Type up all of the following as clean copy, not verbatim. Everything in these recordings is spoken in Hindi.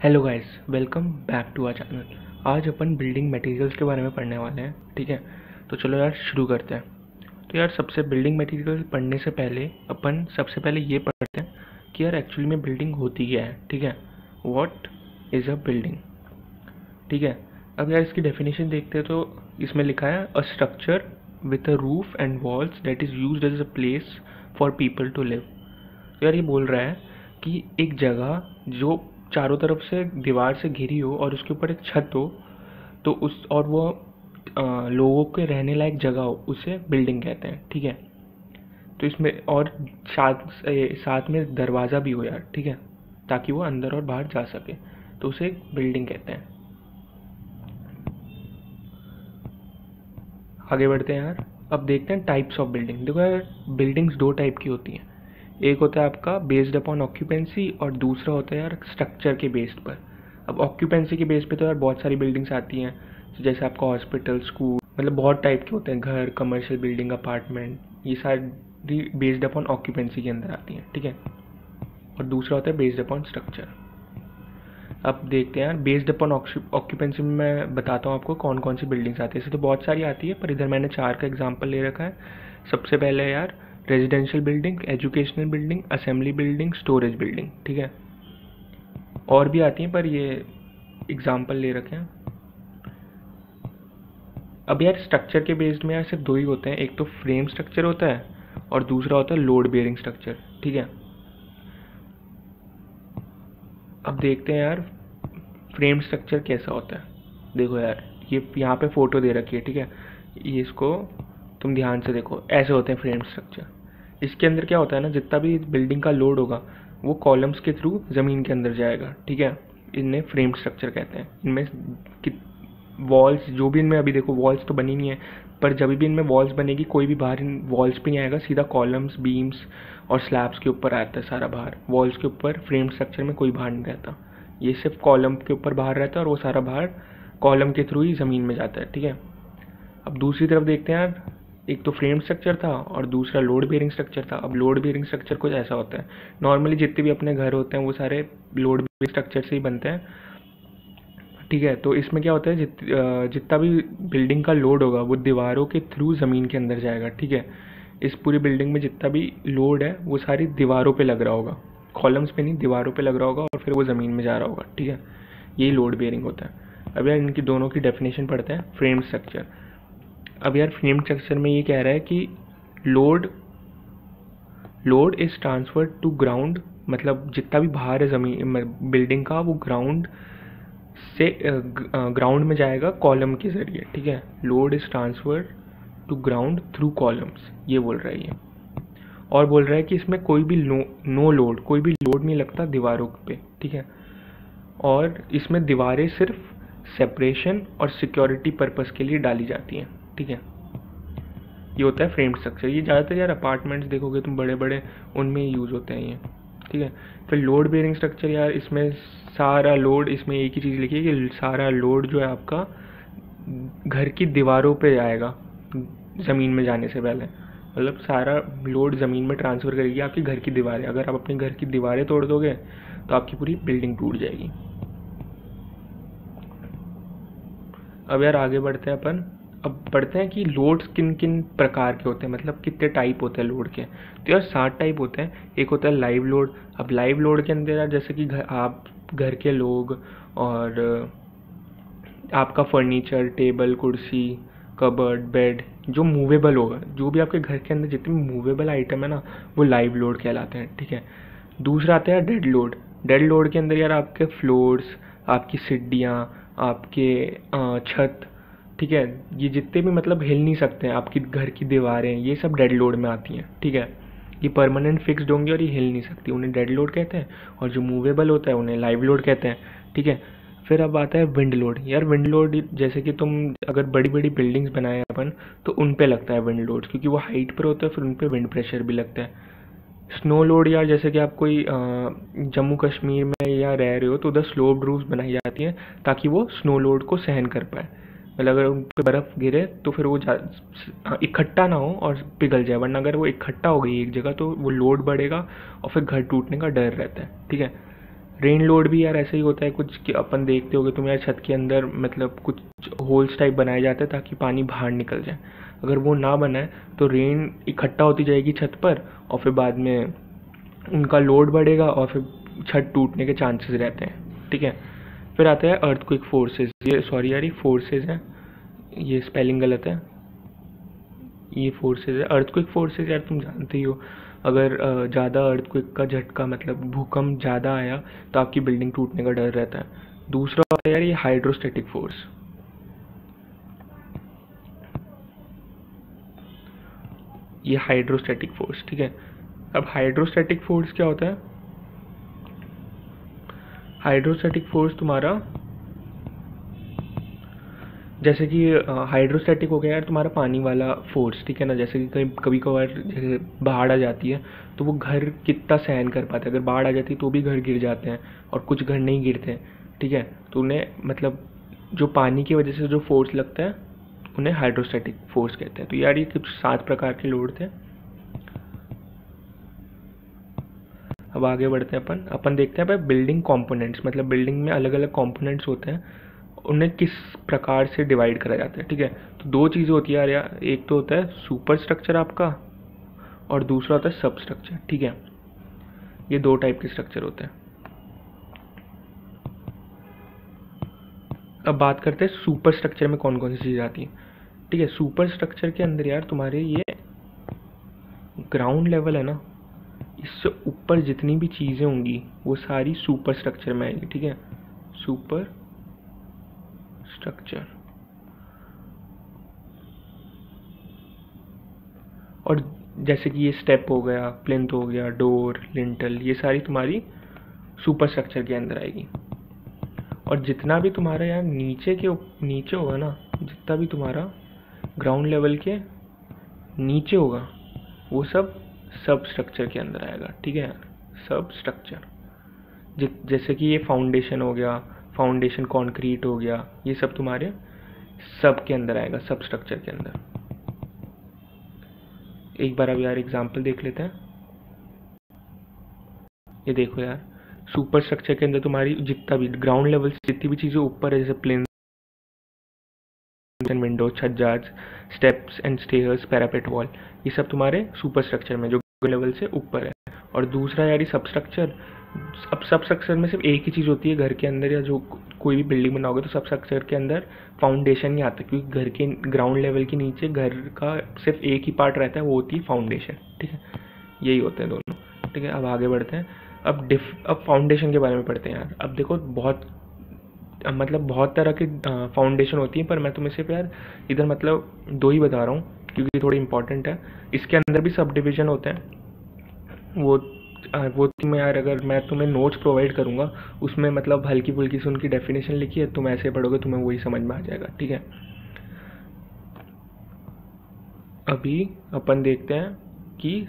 Hello guys, welcome back to our channel. आज अपन बिल्डिंग मटेरियल्स के बारे में पढ़ने वाले हैं। ठीक है, तो चलो यार शुरू करते हैं। तो यार सबसे बिल्डिंग मटेरियल पढ़ने से पहले अपन सबसे पहले ये पढ़ते हैं कि यार एक्चुअली में बिल्डिंग होती क्या है। ठीक है, व्हाट इज़ अ बिल्डिंग। ठीक है, अब यार इसकी डेफिनेशन देखते हैं तो इसमें लिखा है a structure with a roof and walls that is used as a place for people to live. तो यार ये बोल रहा है कि एक जगह जो चारों तरफ से दीवार से घिरी हो और उसके ऊपर एक छत हो, तो उस और वो लोगों के रहने लायक जगह हो, उसे बिल्डिंग कहते हैं। ठीक है, तो इसमें और साथ में दरवाज़ा भी हो यार। ठीक है, ताकि वो अंदर और बाहर जा सके, तो उसे एक बिल्डिंग कहते हैं। आगे बढ़ते हैं यार। अब देखते हैं टाइप्स ऑफ बिल्डिंग। देखो यार, बिल्डिंग्स दो टाइप की होती हैं। एक होता है आपका बेस्ड अपॉन ऑक्यूपेंसी और दूसरा होता है यार स्ट्रक्चर के बेस्ड पर। अब ऑक्यूपेंसी के बेस पे तो यार बहुत सारी बिल्डिंग्स आती हैं, जैसे आपका हॉस्पिटल, स्कूल, मतलब बहुत टाइप के होते हैं, घर, कमर्शियल बिल्डिंग, अपार्टमेंट, ये सारी बेस्ड अपॉन ऑक्यूपेंसी के अंदर आती हैं। ठीक है, और दूसरा होता है बेस्ड अपॉन स्ट्रक्चर। अब देखते हैं यार, बेस्ड अपॉन ऑक्यूपेंसी में मैं बताता हूँ आपको कौन कौन सी बिल्डिंग्स आती है। ऐसे तो बहुत सारी आती है, पर इधर मैंने 4 का एग्जाम्पल ले रखा है। सबसे पहले है यार residential building, educational building, assembly building, storage building. ठीक है, और भी आती हैं पर ये एग्जाम्पल ले रखे हैं। अब यार स्ट्रक्चर के बेस्ड में यार सिर्फ दो ही होते हैं, एक तो फ्रेम स्ट्रक्चर होता है और दूसरा होता है लोड बेयरिंग स्ट्रक्चर। ठीक है, अब देखते हैं यार फ्रेम स्ट्रक्चर कैसा होता है। देखो यार, ये यहाँ पे फोटो दे रखी है। ठीक है, ये इसको तुम ध्यान से देखो, ऐसे होते हैं फ्रेम स्ट्रक्चर। इसके अंदर क्या होता है ना, जितना भी बिल्डिंग का लोड होगा वो कॉलम्स के थ्रू ज़मीन के अंदर जाएगा। ठीक है, इन्हें फ्रेम स्ट्रक्चर कहते हैं। इनमें वॉल्स जो भी इनमें, अभी देखो वॉल्स तो बनी नहीं है, पर जब भी इनमें वॉल्स बनेगी कोई भी बाहर इन वॉल्स पे नहीं आएगा, सीधा कॉलम्स, बीम्स और स्लैब्स के ऊपर आता है सारा बाहर। वॉल्स के ऊपर फ्रेम स्ट्रक्चर में कोई बाहर नहीं रहता, ये सिर्फ कॉलम के ऊपर बाहर रहता है और वो सारा बाहर कॉलम के थ्रू ही ज़मीन में जाता है। ठीक है, अब दूसरी तरफ देखते हैं यार, एक तो फ्रेम स्ट्रक्चर था और दूसरा लोड बेयरिंग स्ट्रक्चर था। अब लोड बेयरिंग स्ट्रक्चर कुछ ऐसा होता है, नॉर्मली जितने भी अपने घर होते हैं वो सारे लोड बेयरिंग स्ट्रक्चर से ही बनते हैं। ठीक है, तो इसमें क्या होता है, जितना भी बिल्डिंग का लोड होगा वो दीवारों के थ्रू ज़मीन के अंदर जाएगा। ठीक है, इस पूरी बिल्डिंग में जितना भी लोड है वो सारी दीवारों पे लग रहा होगा, कॉलम्स पे नहीं, दीवारों पे लग रहा होगा और फिर वो ज़मीन में जा रहा होगा। ठीक है, यही लोड बेयरिंग होता है। अब यार इनकी दोनों की डेफिनेशन पढ़ते हैं। Frame structure. अब यार फ्रेम स्ट्रक्चर में ये कह रहा है कि load load is transferred to ground, मतलब जितना भी बाहर है ज़मीन बिल्डिंग का, वो ग्राउंड से ग्राउंड में जाएगा कॉलम के ज़रिए। ठीक है, load is transferred to ground through columns, ये बोल रहा है ये। और बोल रहा है कि इसमें कोई भी नो लोड, कोई भी लोड नहीं लगता दीवारों पे। ठीक है, और इसमें दीवारें सिर्फ सेपरेशन और सिक्योरिटी पर्पस के लिए डाली जाती हैं। ठीक है, ये होता है फ्रेम स्ट्रक्चर। ये ज़्यादातर यार अपार्टमेंट्स देखोगे तुम, बड़े बड़े, उनमें यूज़ होते हैं ये। ठीक है, फिर लोड बेयरिंग स्ट्रक्चर, यार इसमें सारा लोड, इसमें एक ही चीज़ लिखी है कि सारा लोड जो है आपका घर की दीवारों पे आएगा ज़मीन में जाने से पहले, मतलब सारा लोड ज़मीन में ट्रांसफ़र करेगी आपकी घर की दीवारें। अगर आप अपने घर की दीवारें तोड़ दोगे तो आपकी पूरी बिल्डिंग टूट जाएगी। अब यार आगे बढ़ते हैं अपन। अब पढ़ते हैं कि लोड्स किन किन प्रकार के होते हैं, मतलब कितने टाइप होते हैं लोड के। तो यार 7 टाइप होते हैं। एक होता है लाइव लोड। अब लाइव लोड के अंदर यार जैसे कि आप घर के लोग और आपका फर्नीचर, टेबल, कुर्सी, कबर्ड, बेड, जो मूवेबल होगा, जो भी आपके घर के अंदर जितने मूवेबल आइटम है ना, वो लाइव लोड कहलाते हैं। ठीक है, दूसरा आता है डेड लोड। डेड लोड के अंदर यार आपके फ्लोर्स, आपकी सीढ़ियाँ, आपके छत, ठीक है, ये जितने भी मतलब हिल नहीं सकते हैं, आपकी घर की दीवारें, ये सब डेड लोड में आती हैं। ठीक है, ये परमानेंट फिक्स्ड होंगी और ये हिल नहीं सकती, उन्हें डेड लोड कहते हैं। और जो मूवेबल होता है उन्हें लाइव लोड कहते हैं। ठीक है, फिर अब आता है विंड लोड। यार विंड लोड जैसे कि तुम अगर बड़ी बड़ी बिल्डिंग्स बनाए अपन, तो उन पे लगता है विंड लोड, क्योंकि वो हाइट पर होता है, फिर उन पे विंड प्रेशर भी लगता है। स्नो लोड, यार जैसे कि आप कोई जम्मू कश्मीर में या रह रहे हो तो उधर स्लोप रूफ्स बनाई जाती हैं ताकि वो स्नो लोड को सहन कर पाए। मतलब अगर उन पर बर्फ़ गिरे तो फिर वो इकट्ठा ना हो और पिघल जाए, वरना अगर वो इकट्ठा हो गई एक जगह तो वो लोड बढ़ेगा और फिर घर टूटने का डर रहता है। ठीक है, रेन लोड भी यार ऐसा ही होता है कुछ कि अपन देखते होगे तुम यार, छत के अंदर मतलब कुछ होल्स टाइप बनाए जाते हैं ताकि पानी बाहर निकल जाए। अगर वो ना बनाए तो रेन इकट्ठा होती जाएगी छत पर, और फिर बाद में उनका लोड बढ़ेगा और फिर छत टूटने के चांसेस रहते हैं। ठीक है, फिर आता है अर्थक्वेक फोर्सेस। ये सॉरी यार, ये फोर्सेस हैं, ये स्पेलिंग गलत है, ये फोर्सेस है। अर्थक्वेक फोर्सेस यार तुम जानते ही हो, अगर ज़्यादा अर्थक्वेक का झटका मतलब भूकंप ज़्यादा आया तो आपकी बिल्डिंग टूटने का डर रहता है। दूसरा होता है यार ये हाइड्रोस्टैटिक फोर्स। ये हाइड्रोस्टैटिक फोर्स, ठीक है। अब हाइड्रोस्टैटिक फोर्स क्या होता है? हाइड्रोस्टैटिक फोर्स तुम्हारा, जैसे कि हाइड्रोस्टैटिक हो गया यार तुम्हारा पानी वाला फोर्स, ठीक है ना। जैसे कि कहीं कभी कभार जैसे बाढ़ आ जाती है तो वो घर कितना सहन कर पाता है। अगर बाढ़ आ जाती है तो भी घर गिर जाते हैं और कुछ घर नहीं गिरते हैं, ठीक है। तो उन्हें मतलब जो पानी की वजह से जो फोर्स लगता है उन्हें हाइड्रोस्टैटिक फोर्स कहते हैं। तो यार ये कुछ 7 प्रकार के लोड थे। अब आगे बढ़ते हैं अपन देखते हैं भाई बिल्डिंग कंपोनेंट्स, मतलब बिल्डिंग में अलग अलग कंपोनेंट्स होते हैं, उन्हें किस प्रकार से डिवाइड करा जाता है। ठीक है, तो 2 चीज़ें होती है यार, एक तो होता है सुपर स्ट्रक्चर आपका और दूसरा होता है सब स्ट्रक्चर। ठीक है, ये 2 टाइप के स्ट्रक्चर होते हैं। अब बात करते हैं सुपर स्ट्रक्चर में कौन कौन सी चीज़ें आती हैं। ठीक है, सुपर स्ट्रक्चर के अंदर यार तुम्हारे ये ग्राउंड लेवल है ना, इससे ऊपर जितनी भी चीज़ें होंगी वो सारी सुपर स्ट्रक्चर में आएगी। ठीक है, सुपर स्ट्रक्चर। और जैसे कि ये स्टेप हो गया, प्लिंथ हो गया, डोर, लिंटल, ये सारी तुम्हारी सुपर स्ट्रक्चर के अंदर आएगी। और जितना भी तुम्हारा यार नीचे होगा ना, जितना भी तुम्हारा ग्राउंड लेवल के नीचे होगा वो सब स्ट्रक्चर के अंदर आएगा। ठीक है, सब स्ट्रक्चर। जैसे कि ये फाउंडेशन हो गया, फाउंडेशन कंक्रीट हो गया, ये सब तुम्हारे सब के अंदर आएगा, सब स्ट्रक्चर के अंदर। एक बार अब यार एग्जांपल देख लेते हैं। ये देखो यार, सुपर स्ट्रक्चर के अंदर तुम्हारी जितना भी ग्राउंड लेवल से जितनी भी चीज़ें ऊपर है, जैसे प्लेन एंड विंडो, छज्जाज, steps and stairs, parapet wall, ये सब तुम्हारे सुपर स्ट्रक्चर में जो लेवल से ऊपर है। और दूसरा यार ये सब स्ट्रक्चर, अब सब स्ट्रक्चर में सिर्फ एक ही चीज़ होती है घर के अंदर, या जो कोई भी बिल्डिंग बनाओगे तो सब स्ट्रक्चर के अंदर फाउंडेशन ही आता है, क्योंकि घर के ग्राउंड लेवल के नीचे घर का सिर्फ एक ही पार्ट रहता है, वो होती है फाउंडेशन। ठीक है, यही होते हैं दोनों। ठीक है, अब आगे बढ़ते हैं। अब फाउंडेशन के बारे में पढ़ते हैं यार। अब देखो बहुत तरह की फाउंडेशन होती है, पर मैं तुम्हें सिर्फ यार इधर मतलब 2 ही बता रहा हूँ क्योंकि थोड़ी इंपॉर्टेंट है। इसके अंदर भी सब डिवीजन होते हैं, वो तुम्हें यार अगर मैं तुम्हें नोट्स प्रोवाइड करूँगा उसमें मतलब हल्की फुल्की से उनकी डेफिनेशन लिखी है, तुम ऐसे पढ़ोगे तुम्हें वही समझ में आ जाएगा। ठीक है, अभी अपन देखते हैं कि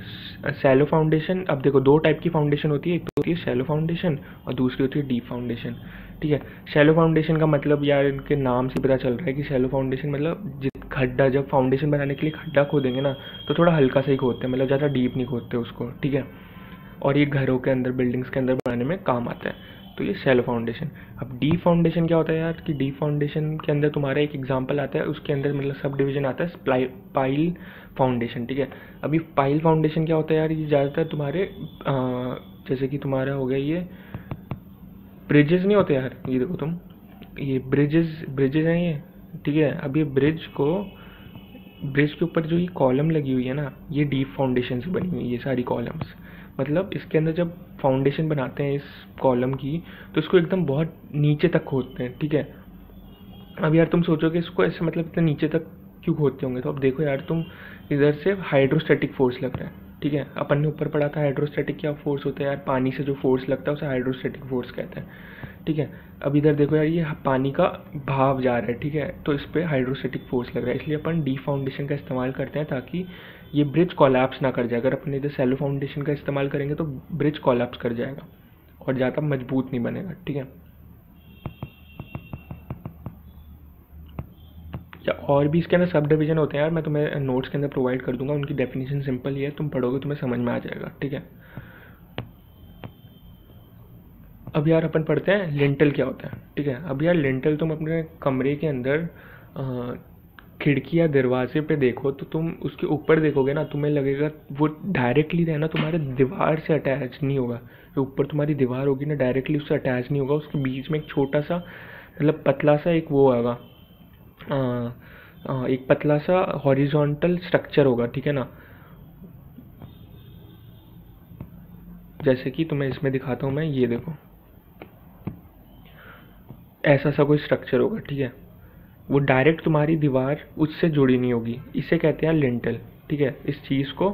शैलो फाउंडेशन। अब देखो 2 टाइप की फाउंडेशन होती है, एक तो होती है शैलो फाउंडेशन और दूसरी होती है डीप फाउंडेशन। ठीक है, शैलो फाउंडेशन का मतलब यार इनके नाम से पता चल रहा है कि शैलो फाउंडेशन मतलब खड्डा, जब फाउंडेशन बनाने के लिए खड्डा खोदेंगे ना तो थोड़ा हल्का सा ही खोदते हैं, मतलब ज़्यादा डीप नहीं खोदते उसको। ठीक है, और ये घरों के अंदर, बिल्डिंग्स के अंदर बनाने में काम आता है, तो ये शैलो फाउंडेशन। अब डीप फाउंडेशन क्या होता है यार, कि डीप फाउंडेशन के अंदर तुम्हारा एक एग्जांपल आता है, उसके अंदर मतलब सब डिवीजन आता है पाइल फाउंडेशन। ठीक है, अभी पाइल फाउंडेशन क्या होता है यार, ये ज़्यादातर तुम्हारे जैसे कि तुम्हारा हो गया ये ब्रिजेस नहीं होते यार, ये देखो तुम, ये ब्रिजेस हैं ये। ठीक है, अब ये ब्रिज के ऊपर जो ये कॉलम लगी हुई है ना, ये डीप फाउंडेशन से बनी हुई है, ये सारी कॉलम्स। मतलब इसके अंदर जब फाउंडेशन बनाते हैं इस कॉलम की तो इसको एकदम बहुत नीचे तक खोदते हैं। ठीक है, अब यार तुम सोचोगे इसको ऐसे मतलब इतना नीचे तक क्यों खोदते होंगे, तो अब देखो यार तुम इधर से हाइड्रोस्टैटिक फोर्स लग रहा है। ठीक है, अपन ने ऊपर पढ़ा था हाइड्रोस्टैटिक क्या फोर्स होता है यार, पानी से जो फोर्स लगता है उसे हाइड्रोस्टैटिक फोर्स कहते हैं। ठीक है, अब इधर देखो यार ये पानी का भाव जा रहा है, ठीक है, तो इस पर हाइड्रोस्टैटिक फोर्स लग रहा है, इसलिए अपन डी फाउंडेशन का इस्तेमाल करते हैं ताकि ये ब्रिज कोलैप्स ना कर जाए। अगर अपन इधर शैलो फाउंडेशन का इस्तेमाल करेंगे तो ब्रिज कोलैप्स कर जाएगा और ज़्यादा मजबूत नहीं बनेगा। ठीक है, या और भी इसके अंदर सब डिवीजन होते हैं यार, मैं तुम्हें नोट्स के अंदर प्रोवाइड कर दूंगा, उनकी डेफिनेशन सिंपल ही है, तुम पढ़ोगे तुम्हें समझ में आ जाएगा। ठीक है, अब यार अपन पढ़ते हैं लिंटल क्या होता है, ठीक है। अब यार लिंटल तुम अपने कमरे के अंदर खिड़की या दरवाजे पे देखो तो तुम उसके ऊपर देखोगे ना, तुम्हें लगेगा वो डायरेक्टली है ना तुम्हारे दीवार से अटैच नहीं होगा। जो ऊपर तुम्हारी दीवार होगी ना डायरेक्टली उससे अटैच नहीं होगा, उसके बीच में एक छोटा सा मतलब पतला सा एक वो होगा, एक पतला सा हॉरिजॉन्टल स्ट्रक्चर होगा, ठीक है ना। जैसे कि तुम्हें इसमें दिखाता हूँ मैं, ये देखो ऐसा सा कोई स्ट्रक्चर होगा, ठीक है। वो डायरेक्ट तुम्हारी दीवार उससे जुड़ी नहीं होगी, इसे कहते हैं लिंटल, ठीक है। इस चीज़ को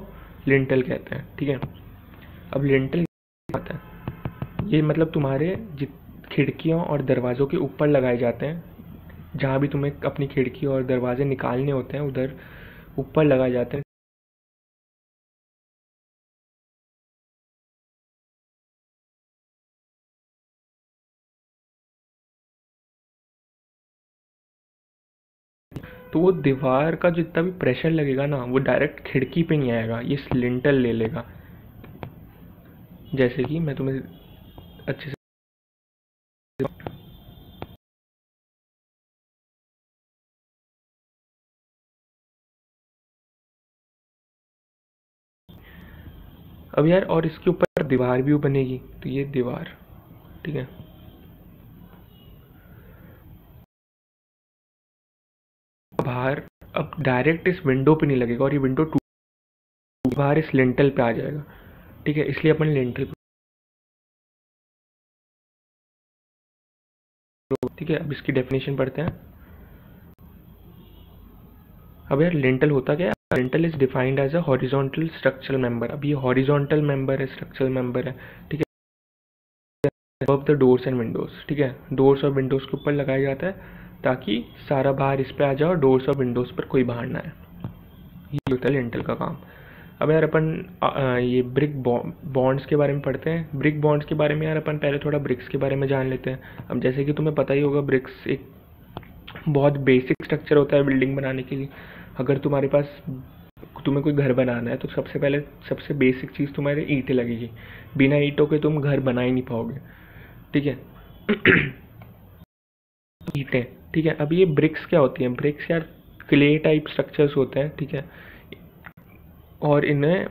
लिंटल कहते हैं, ठीक है। अब लिंटल आता है, ये मतलब तुम्हारे खिड़कियों और दरवाज़ों के ऊपर लगाए जाते हैं, जहाँ भी तुम्हें अपनी खिड़की और दरवाजे निकालने होते हैं उधर ऊपर लगाए जाते हैं। तो वो दीवार का जितना भी प्रेशर लगेगा ना वो डायरेक्ट खिड़की पे नहीं आएगा, ये लिंटल ले लेगा। जैसे कि मैं तुम्हें अच्छे से, अब यार और इसके ऊपर दीवार भी बनेगी, तो ये दीवार, ठीक है। बाहर अब डायरेक्ट इस विंडो पे नहीं लगेगा और ये विंडो टूट बाहर इस लिंटल पे आ जाएगा, ठीक है। इसलिए अपन लिंटल, ठीक है। अब इसकी डेफिनेशन पढ़ते हैं। अब यार लिंटल होता क्या है, lintel is defined as a horizontal structural member. अब ये हॉरिजॉन्टल मेंबर है, स्ट्रक्चरल मेंबर है, ठीक है, above the doors and windows, ठीक है। डोर्स और विंडोज के ऊपर लगाया जाता है ताकि सारा बाहर इस पे आ जाए और डोर्स और विंडोज पर कोई बाहर ना आए। ये होता है लिंटल का काम। अब यार अपन ये ब्रिक बॉन्ड्स के बारे में पढ़ते हैं। ब्रिक बॉन्ड्स के बारे में यार अपन पहले थोड़ा ब्रिक्स के बारे में जान लेते हैं। अब जैसे कि तुम्हें पता ही होगा, ब्रिक्स एक बहुत बेसिक स्ट्रक्चर होता है बिल्डिंग बनाने के लिए। अगर तुम्हारे पास तुम्हें कोई घर बनाना है तो सबसे पहले सबसे बेसिक चीज़ तुम्हारे ईंटें लगेगी। बिना ईंटों के तुम घर बना ही नहीं पाओगे, ठीक है। ईंटें, ठीक है। अब ये ब्रिक्स क्या होती हैं, ब्रिक्स यार क्ले टाइप स्ट्रक्चर्स होते हैं, ठीक है। और इनमें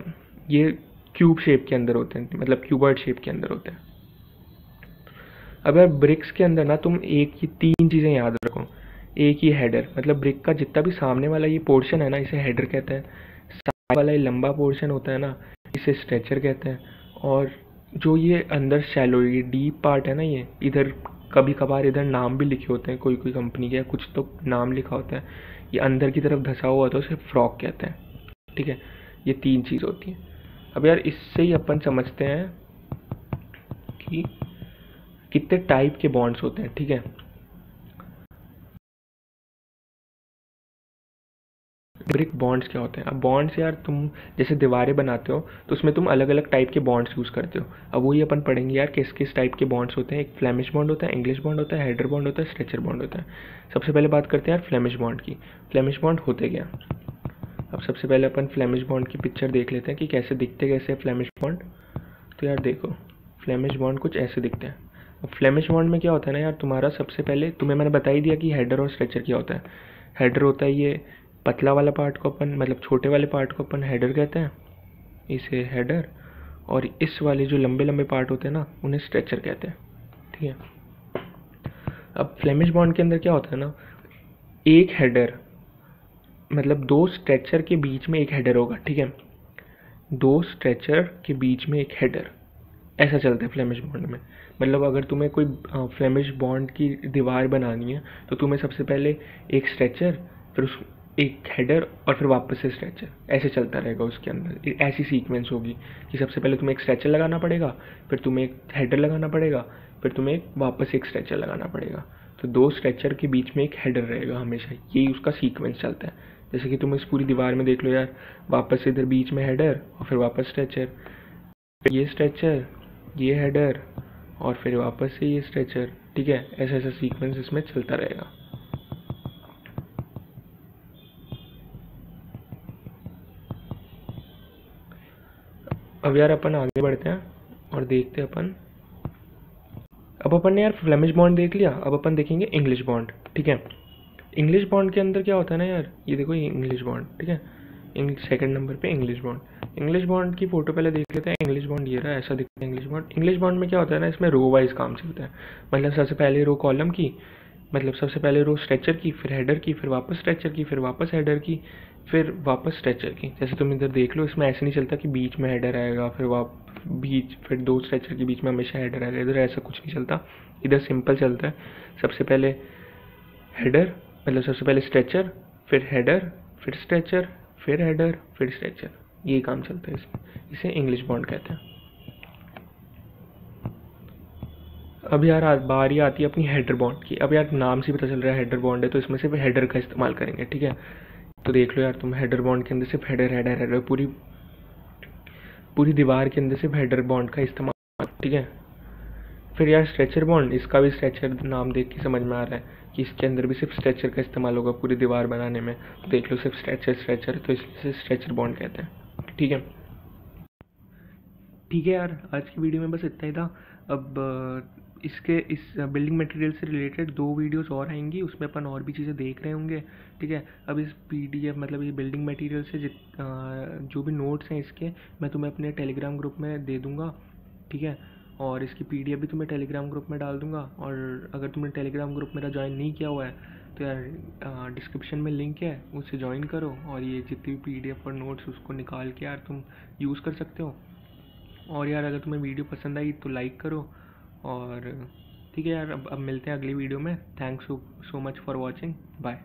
ये क्यूब शेप के अंदर होते हैं, मतलब क्यूबॉइड शेप के अंदर होते हैं। अब यार ब्रिक्स के अंदर ना तुम एक ही तीन चीज़ें याद रखो। एक ही हेडर, मतलब ब्रिक का जितना भी सामने वाला ये पोर्शन है ना इसे हेडर कहते हैं। साइड वाला ये लंबा पोर्शन होता है ना इसे स्ट्रेचर कहते हैं। और जो ये अंदर शैलो ये डीप पार्ट है ना, ये इधर कभी कभार इधर नाम भी लिखे होते हैं, कोई कोई कंपनी के कुछ तो नाम लिखा होता है, ये अंदर की तरफ धंसा हुआ होता है, उसे फ्रॉक कहते हैं, ठीक है। ये तीन चीज़ होती हैं। अब यार इससे ही अपन समझते हैं कि कितने टाइप के बॉन्ड्स होते हैं, ठीक है। ब्रिक बॉन्ड्स क्या होते हैं। अब बॉन्ड्स यार तुम जैसे दीवारें बनाते हो तो उसमें तुम अलग अलग टाइप के बॉन्ड्स यूज़ करते हो। अब वही अपन पढ़ेंगे यार किस किस टाइप के बॉन्ड्स होते हैं। एक फ्लेमिश बॉन्ड होता है, इंग्लिश बॉन्ड होता है, हेडर बॉन्ड होता है, स्ट्रेचर बॉन्ड होता है। सबसे पहले बात करते हैं यार फ्लेमिश बॉन्ड की। फ्लेमिश बॉन्ड होते क्या। अब सबसे पहले अपन फ्लेमिश बॉन्ड की पिक्चर देख लेते हैं कि कैसे दिखते कैसे फ्लेमिश बॉन्ड। तो यार देखो फ्लेमिश बॉन्ड कुछ ऐसे दिखते हैं। अब फ्लेमिश बॉन्ड में क्या होता है ना यार, तुम्हारा सबसे पहले तुम्हें मैंने बता ही दिया कि हेडर और स्ट्रेचर क्या होता है। हेडर होता है ये पतला वाला पार्ट को अपन, मतलब छोटे वाले पार्ट को अपन हेडर कहते हैं, इसे हेडर। और इस वाले जो लंबे लंबे पार्ट होते हैं ना उन्हें स्ट्रेचर कहते हैं, ठीक है। अब फ्लेमिश बॉन्ड के अंदर क्या होता है ना, एक हेडर मतलब दो स्ट्रेचर के बीच में एक हेडर होगा, ठीक है। दो स्ट्रेचर के बीच में एक हेडर, ऐसा चलता है फ्लेमिश बॉन्ड में। मतलब अगर तुम्हें कोई फ्लेमिश बॉन्ड की दीवार बनानी है तो तुम्हें सबसे पहले एक स्ट्रेचर, फिर उस एक हेडर और फिर वापस से स्ट्रेचर, ऐसे चलता रहेगा उसके अंदर। ऐसी सीक्वेंस होगी कि सबसे पहले तुम्हें एक स्ट्रेचर लगाना पड़ेगा, फिर तुम्हें एक हेडर लगाना पड़ेगा, फिर तुम्हें वापस एक स्ट्रेचर लगाना पड़ेगा। तो दो स्ट्रेचर के बीच में एक हेडर रहेगा हमेशा, यही उसका सीक्वेंस चलता है। जैसे कि तुम इस पूरी दीवार में देख लो यार, वापस से इधर बीच में हेडर और फिर वापस स्ट्रेचर, ये स्ट्रेचर, ये हेडर और फिर वापस से ये स्ट्रेचर, ठीक है। ऐसा ऐसा सीक्वेंस इसमें चलता रहेगा। अब यार अपन आगे बढ़ते हैं और देखते हैं अपन अब अपन ने यार फ्लेमिश बॉन्ड देख लिया, अब अपन देखेंगे इंग्लिश बॉन्ड। ठीक है, इंग्लिश बॉन्ड के अंदर क्या होता है ना यार, ये देखो ये इंग्लिश बॉन्ड। ठीक है, सेकंड नंबर पे इंग्लिश बॉन्ड। इंग्लिश बॉन्ड की फोटो पहले देख लेते हैं। इंग्लिश बॉन्ड ये रहा, ऐसा दिखता है इंग्लिश बॉन्ड। इंग्लिश बॉन्ड में क्या होता है ना, इसमें रो वाइज काम चलता है। मतलब सबसे पहले रो कॉलम की, मतलब सबसे पहले रो स्ट्रेचर की, फिर हेडर की, फिर वापस स्ट्रेचर की, फिर वापस हेडर की, फिर वापस स्ट्रेचर की। जैसे तुम इधर देख लो, इसमें ऐसे नहीं चलता कि बीच में हेडर आएगा फिर दो स्ट्रेचर के बीच में हमेशा हेडर आएगा। इधर ऐसा कुछ नहीं चलता, इधर सिंपल चलता है। सबसे पहले हेडर, मतलब सबसे पहले स्ट्रेचर, फिर हेडर, फिर स्ट्रेचर, फिर हेडर, फिर स्ट्रेचर, ये काम चलता है इसमें। इसे इंग्लिश बॉन्ड कहते हैं। अब यार बारी आती है अपनी हेडर बॉन्ड की। अब यार नाम से पता चल रहा है हेडर बॉन्ड है, तो इसमें सिर्फ हेडर का इस्तेमाल करेंगे। ठीक है, तो देख लो यार तुम, हेडर बॉन्ड के अंदर सिर्फ हेडर हेडर हेडर, पूरी पूरी दीवार के अंदर सिर्फ हेडर बॉन्ड का इस्तेमाल। ठीक है, फिर यार स्ट्रेचर बॉन्ड, इसका भी स्ट्रेचर नाम देख के समझ में आ रहा है कि इसके अंदर भी सिर्फ स्ट्रेचर का इस्तेमाल होगा पूरी दीवार बनाने में। तो देख लो सिर्फ स्ट्रेचर स्ट्रेचर, तो इसलिए स्ट्रेचर बॉन्ड कहते हैं। ठीक है, ठीक है यार, आज की वीडियो में बस इतना ही था। अब इस बिल्डिंग मटेरियल से रिलेटेड 2 वीडियोस और आएंगी, उसमें अपन और भी चीज़ें देख रहे होंगे। ठीक है, अब इस PDF मतलब ये बिल्डिंग मटेरियल से जो भी नोट्स हैं इसके, मैं तुम्हें अपने टेलीग्राम ग्रुप में दे दूँगा। ठीक है, और इसकी PDF भी तुम्हें टेलीग्राम ग्रुप में डाल दूँगा। और अगर तुमने टेलीग्राम ग्रुप मेरा ज्वाइन नहीं किया हुआ है तो यार डिस्क्रिप्शन में लिंक है, उससे ज्वाइन करो, और ये जितनी भी PDF और नोट्स उसको निकाल के यार तुम यूज़ कर सकते हो। और यार अगर तुम्हें वीडियो पसंद आई तो लाइक करो। और ठीक है यार, अब मिलते हैं अगली वीडियो में। Thanks so much for watching, bye.